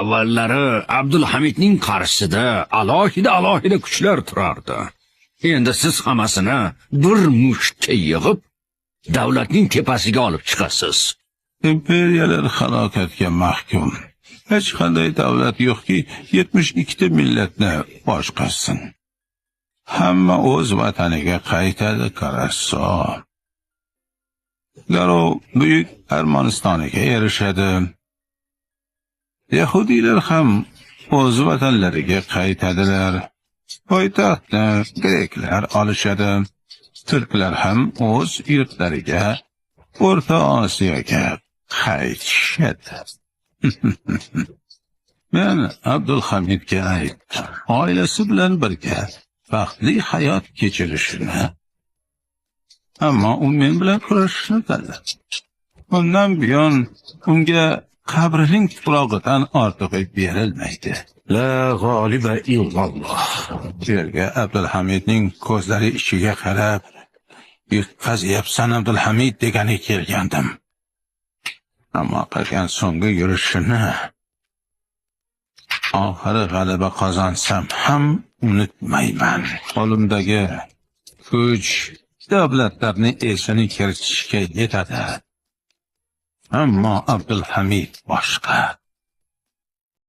Avvallari Abdulhamidning qarshisida alohida kuchlar turardi. Endi siz hammasini bir mushtga yig'ib, davlatning tepasiga olib chiqasiz. Imperiyalar halokatga mahkum. Hech qanday davlat yo'qki 72 ta millatni boshqarsin. Hamma o'z vataniga qaytadi, qarasso. Darrov buyuk Armanistoniga erishadi. Yahudiylar ham o'z vatanlariga qaytadilar. Poytaxtni greklar olishadi. Turklar ham o'z yurtlariga, O'rta Osiyoga qaytishadi. Men Abdulhamidga aytdim, oilasi bilan birga baxtli hayot kechirishini. Ammo u men bilan kurashishni tanladi. Bundan buyon unga qabrining tuprog'idan ortig'i berilmaydi. La g'oliba illalloh. Yerga Abdulhamidning ko'zlari ichiga qarab, "Yutqazyapsan Abdulhamid" degani kelgandim. Ammo qilgan so'nggi yurishini oxiri g'alaba qozonsam ham unutmayman. Qo'limdagi kuch davlatlarni esini kiritishga yetadi. Ammo Abdulhamid boshqa.